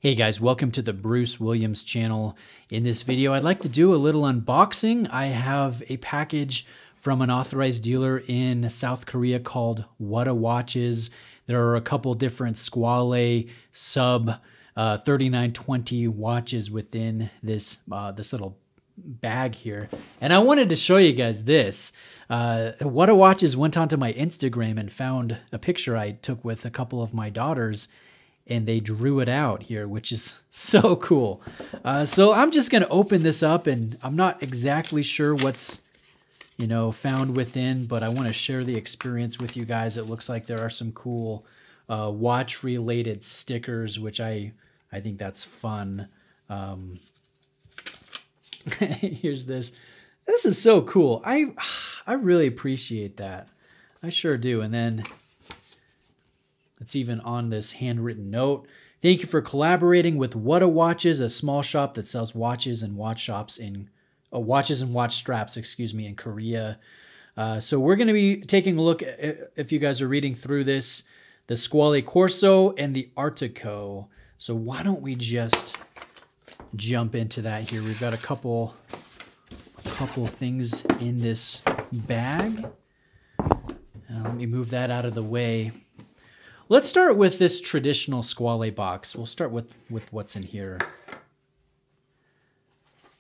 Hey guys, welcome to the Bruce Williams channel. In this video, I'd like to do a little unboxing. I have a package from an authorized dealer in South Korea called Whatawatches. There are a couple different Squale Sub 3920 watches within this little bag here. And I wanted to show you guys this. Whatawatches went onto my Instagram and found a picture I took with a couple of my daughters, and they drew it out here, which is so cool. So I'm just going to open this up, and I'm not exactly sure what's, found within, but I want to share the experience with you guys. It looks like there are some cool watch-related stickers, which I think that's fun. Here's this. This is so cool. I really appreciate that. I sure do. And then it's even on this handwritten note. Thank you for collaborating with Whatawatches, a small shop that sells watches and watch straps in Korea. So we're going to be taking a look at, if you guys are reading through this, the Squale Corso and the Artico. So why don't we just jump into that here? We've got a couple things in this bag. Let me move that out of the way. Let's start with this traditional Squale box. We'll start with what's in here.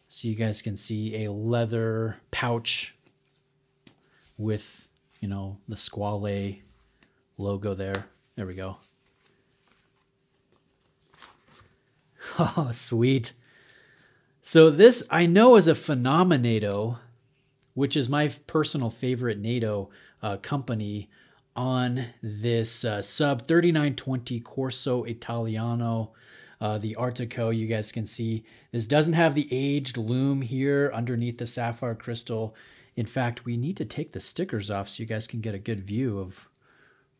So you guys can see a leather pouch with, the Squale logo there. There we go. Oh, sweet. So this I know is a Phenomenato, which is my personal favorite NATO company, on this sub 3920 Corso Italiano, the Artico. You guys can see this doesn't have the aged lume here underneath the sapphire crystal. In fact, we need to take the stickers off so you guys can get a good view of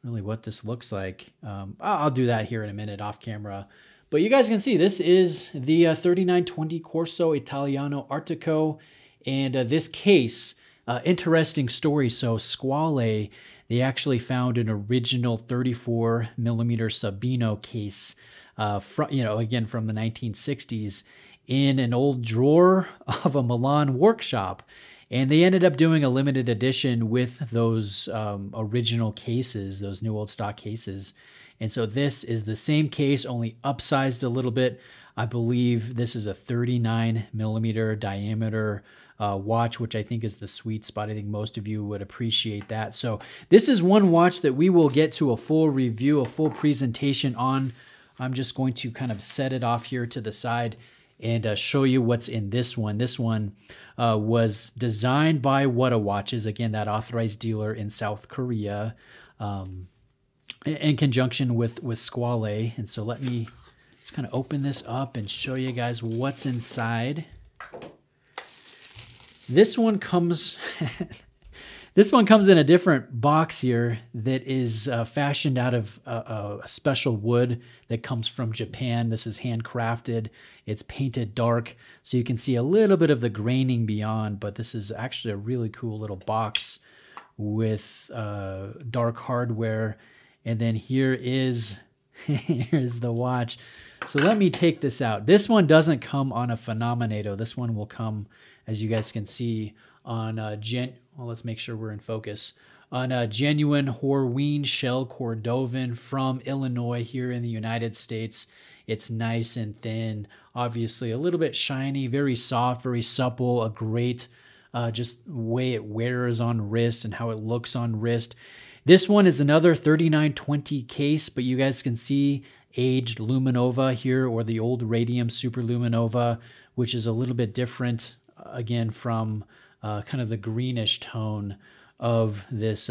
really what this looks like. I'll do that here in a minute off camera. But you guys can see this is the 3920 Corso Italiano Artico. And this case, interesting story. So Squale, they actually found an original 34 millimeter Subino case, again from the 1960s, in an old drawer of a Milan workshop. And they ended up doing a limited edition with those original cases, those new old stock cases. And so this is the same case, only upsized a little bit. I believe this is a 39 millimeter diameter watch, which I think is the sweet spot. I think most of you would appreciate that. So this is one watch that we will get to a full review, a full presentation on. I'm just going to kind of set it off here to the side and show you what's in this one. This one was designed by Whatawatches, again, that authorized dealer in South Korea, in conjunction with Squale. And so let me just kind of open this up and show you guys what's inside. This one comes in a different box here that is fashioned out of a special wood that comes from Japan. This is handcrafted. It's painted dark, so you can see a little bit of the graining beyond, but this is actually a really cool little box with dark hardware. And then here's the watch. So let me take this out. This one doesn't come on a Phenomenato. This one will come, as you guys can see, on let's make sure we're in focus, on a genuine Horween shell Cordovan from Illinois here in the United States. It's nice and thin, obviously a little bit shiny, very soft, very supple, a great just way it wears on wrist and how it looks on wrist. This one is another 3920 case, but you guys can see aged Luminova here, or the old Radium Super Luminova, which is a little bit different, again, from kind of the greenish tone of this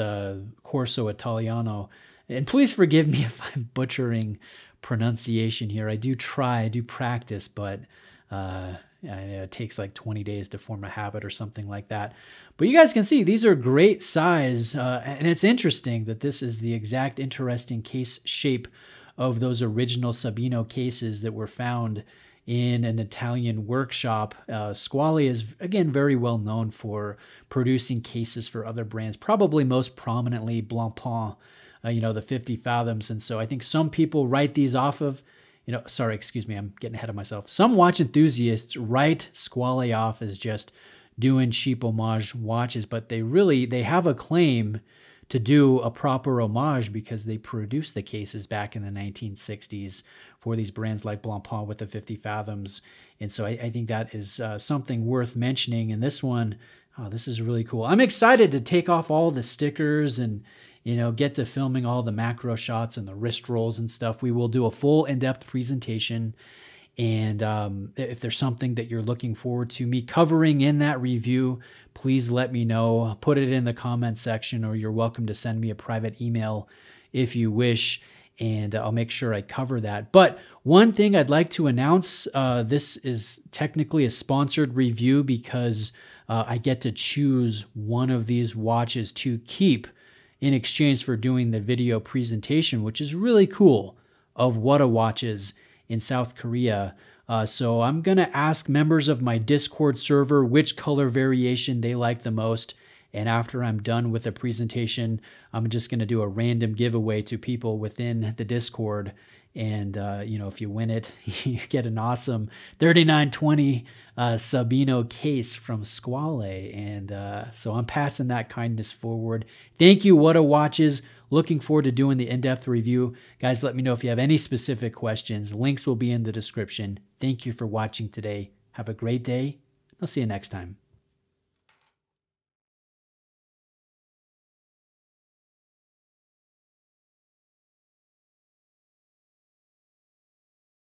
Corso Italiano. And please forgive me if I'm butchering pronunciation here. I do practice, but I know it takes like 20 days to form a habit or something like that. But you guys can see these are great size, and it's interesting that this is the exact interesting case shape of those original Subino cases that were found in an Italian workshop. Squale is, again, very well known for producing cases for other brands, probably most prominently Blancpain, the 50 Fathoms. And so I think some people write these off of sorry, excuse me, I'm getting ahead of myself. Some watch enthusiasts write Squale off as just doing cheap homage watches, but they have a claim to do a proper homage because they produced the cases back in the 1960s for these brands like Blancpain with the 50 Fathoms. And so I think that is something worth mentioning. And this one, this is really cool. I'm excited to take off all the stickers and, get to filming all the macro shots and the wrist rolls and stuff. We will do a full in-depth presentation. And if there's something that you're looking forward to me covering in that review, please let me know. Put it in the comment section, or you're welcome to send me a private email if you wish, and I'll make sure I cover that. But one thing I'd like to announce, this is technically a sponsored review because I get to choose one of these watches to keep in exchange for doing the video presentation, which is really cool, of Whatawatches in South Korea. So I'm going to ask members of my Discord server which color variation they like the most. And after I'm done with the presentation, I'm just going to do a random giveaway to people within the Discord. And, if you win it, you get an awesome 3920 Subino case from Squale. And so I'm passing that kindness forward. Thank you, Whatawatches. Looking forward to doing the in-depth review. Guys, let me know if you have any specific questions. Links will be in the description. Thank you for watching today. Have a great day. I'll see you next time.